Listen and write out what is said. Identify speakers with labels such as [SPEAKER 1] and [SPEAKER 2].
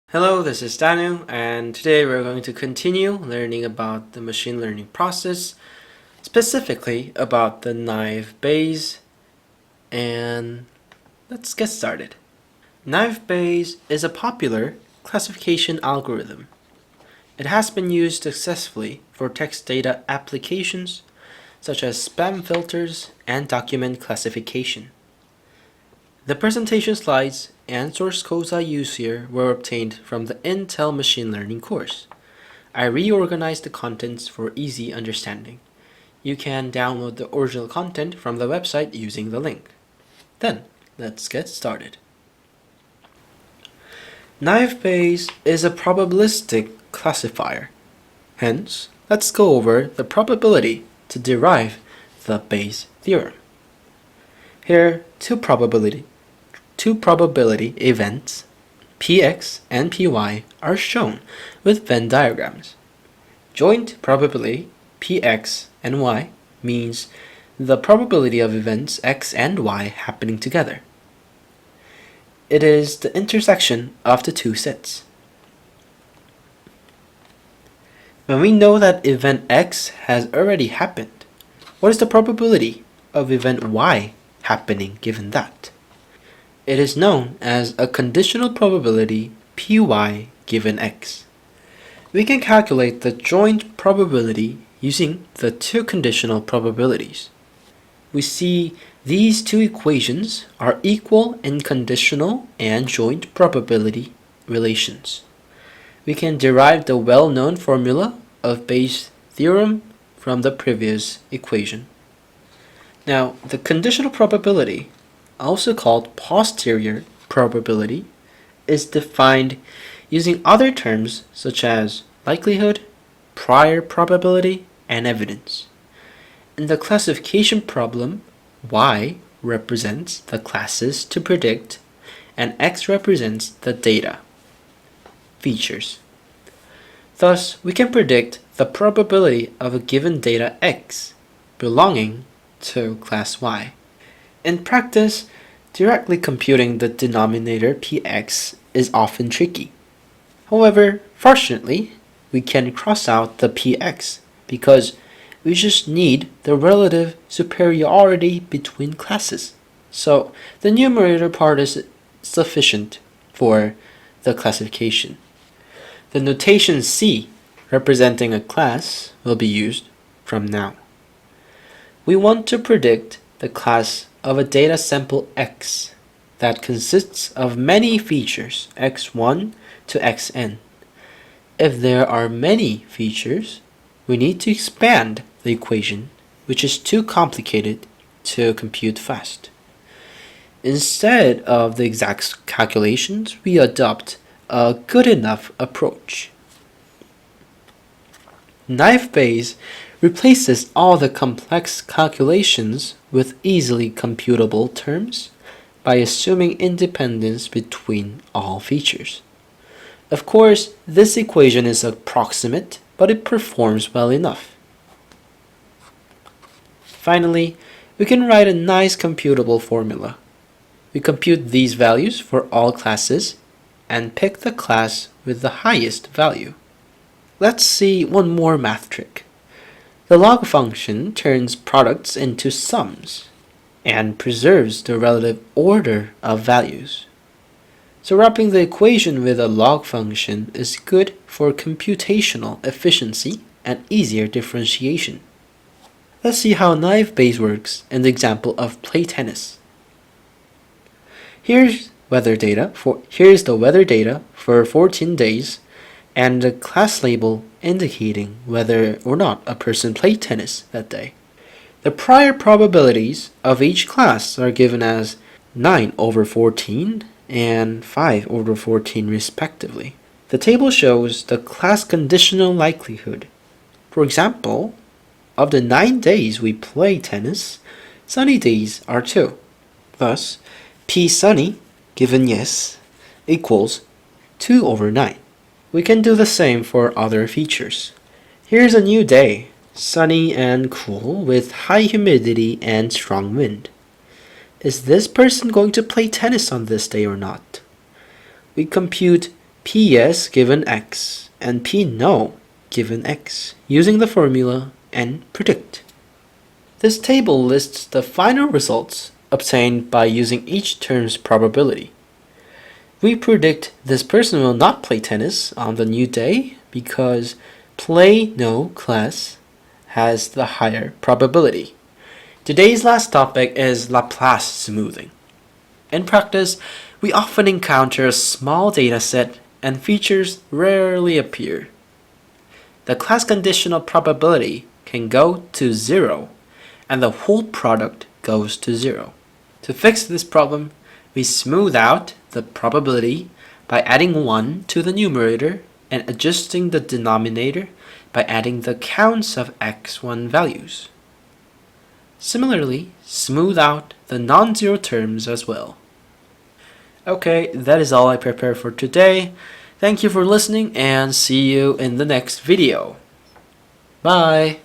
[SPEAKER 1] Hello, this is Danu, and today we're going to continue learning about the machine learning process, specifically about the naive Bayes, and let's get started. Naive Bayes is a popular classification algorithm. It has been used successfully for text data applications, such as spam filters and document classification. The presentation slides and source codes I use here were obtained from the Intel Machine Learning course. I reorganized the contents for easy understanding. You can download the original content from the website using the link. Then, let's get started. Naive Bayes is a probabilistic classifier. Hence, let's go over the probability to derive the Bayes theorem. Here, two probability events, px and py, are shown with Venn diagrams. Joint probability px and y means the probability of events x and y happening together. It is the intersection of the two sets. When we know that event x has already happened, what is the probability of event y happening given that? It is known as a conditional probability py given x. We can calculate the joint probability using the two conditional probabilities. We see these two equations are equal in conditional and joint probability relations. We can derive the well-known formula of Bayes' theorem from the previous equation. Now, the conditional probability, also called posterior probability, is defined using other terms such as likelihood, prior probability, and evidence. In the classification problem, y represents the classes to predict and x represents the data, features. Thus, we can predict the probability of a given data x belonging to class y. In practice, directly computing the denominator px is often tricky. However, fortunately, we can cross out the px because we just need the relative superiority between classes. So the numerator part is sufficient for the classification. The notation C, representing a class, will be used from now. We want to predict the class of a data sample x that consists of many features x1 to xn. If there are many features, we need to expand the equation, which is too complicated to compute fast. Instead of the exact calculations, we adopt a good enough approach. Naive Bayes replaces all the complex calculations with easily computable terms by assuming independence between all features. Of course, this equation is approximate, but it performs well enough. Finally, we can write a nice computable formula. We compute these values for all classes and pick the class with the highest value. Let's see one more math trick. The log function turns products into sums and preserves the relative order of values. So wrapping the equation with a log function is good for computational efficiency and easier differentiation. Let's see how naive Bayes works in the example of play tennis. Here's the weather data for 14 days and the class label indicating whether or not a person played tennis that day. The prior probabilities of each class are given as 9/14 and 5/14 respectively. The table shows the class conditional likelihood. For example, of the 9 days we play tennis, sunny days are 2. Thus, P sunny, given yes, equals 2/9. We can do the same for other features. Here's a new day, sunny and cool with high humidity and strong wind. Is this person going to play tennis on this day or not? We compute P yes given x and P no given x using the formula and predict. This table lists the final results obtained by using each term's probability. We predict this person will not play tennis on the new day because play no class has the higher probability. Today's last topic is Laplace smoothing. In practice, we often encounter a small data set and features rarely appear. The class conditional probability can go to 0 and the whole product goes to 0. To fix this problem, we smooth out the probability by adding 1 to the numerator and adjusting the denominator by adding the counts of x1 values. Similarly, smooth out the non-zero terms as well. Okay, that is all I prepared for today. Thank you for listening and see you in the next video. Bye!